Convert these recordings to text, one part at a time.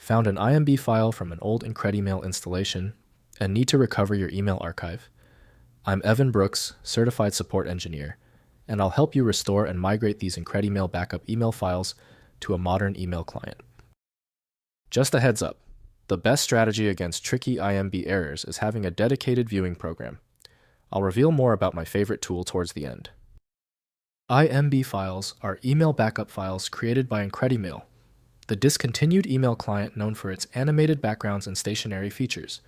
Found an IMB file from an old IncrediMail installation and need to recover your email archive? I'm Evan Brooks, Certified Support Engineer, and I'll help you restore and migrate these IncrediMail backup email files to a modern email client. Just a heads up, the best strategy against tricky IMB errors is having a dedicated viewing program. I'll reveal more about my favorite tool towards the end. IMB files are email backup files created by IncrediMail, the discontinued email client known for its animated backgrounds and stationary features.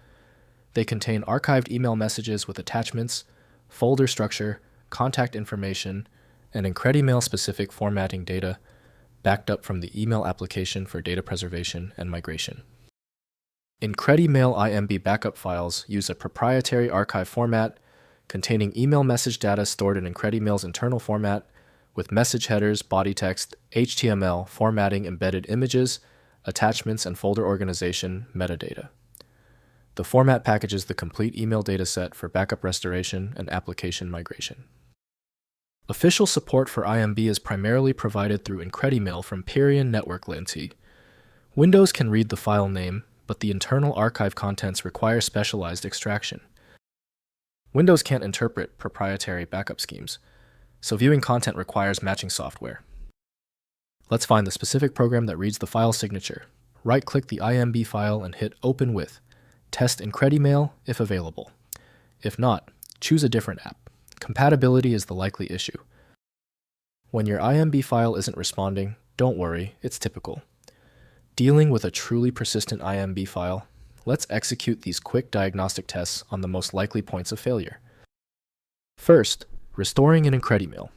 They contain archived email messages with attachments, folder structure, contact information, and IncrediMail-specific formatting data backed up from the email application for data preservation and migration. IncrediMail IMB backup files use a proprietary archive format containing email message data stored in IncrediMail's internal format with message headers, body text, HTML, formatting, embedded images, attachments, and folder organization metadata. The format packages the complete email dataset for backup restoration and application migration. Official support for IMB is primarily provided through IncrediMail from Perion network lentee. Windows can read the file name, but the internal archive contents require specialized extraction. Windows can't interpret proprietary backup schemes, so viewing content requires matching software. Let's find the specific program that reads the file signature. Right-click the IMB file and hit Open With. Test IncrediMail if available. If not, choose a different app. Compatibility is the likely issue. When your IMB file isn't responding, don't worry, it's typical. Dealing with a truly persistent IMB file, let's execute these quick diagnostic tests on the most likely points of failure. First, restoring in IncrediMail.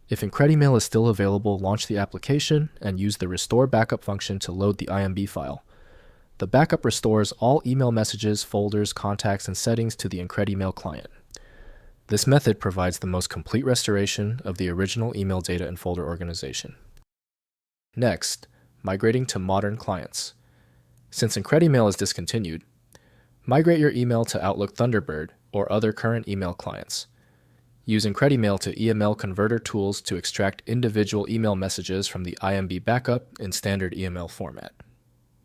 If IncrediMail is still available, launch the application and use the Restore Backup function to load the IMB file. The backup restores all email messages, folders, contacts, and settings to the IncrediMail client. This method provides the most complete restoration of the original email data and folder organization. Next, migrating to modern clients. Since IncrediMail is discontinued, migrate your email to Outlook Thunderbird or other current email clients. Use IncrediMail to EML converter tools to extract individual email messages from the IMB backup in standard EML format.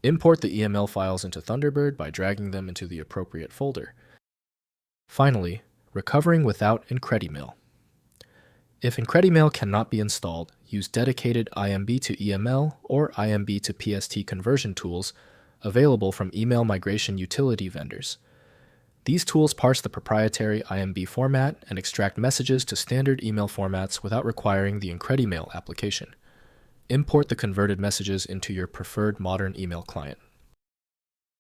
Import the EML files into Thunderbird by dragging them into the appropriate folder. Finally, recovering without IncrediMail. If IncrediMail cannot be installed, use dedicated IMB to EML or IMB to PST conversion tools available from email migration utility vendors. These tools parse the proprietary IMB format and extract messages to standard email formats without requiring the IncrediMail application. Import the converted messages into your preferred modern email client.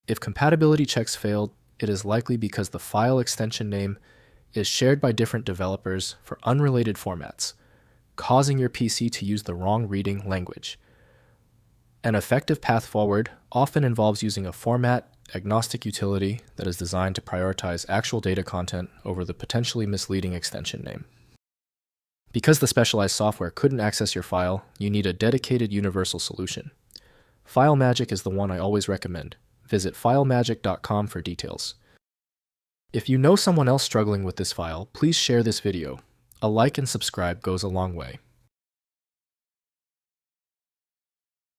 If compatibility checks failed, it is likely because the file extension name is shared by different developers for unrelated formats, causing your PC to use the wrong reading language. An effective path forward often involves using a format-agnostic utility that is designed to prioritize actual data content over the potentially misleading extension name. Because the specialized software couldn't access your file, you need a dedicated universal solution. FileMagick is the one I always recommend. Visit filemagick.com for details. If you know someone else struggling with this file, please share this video. A like and subscribe goes a long way.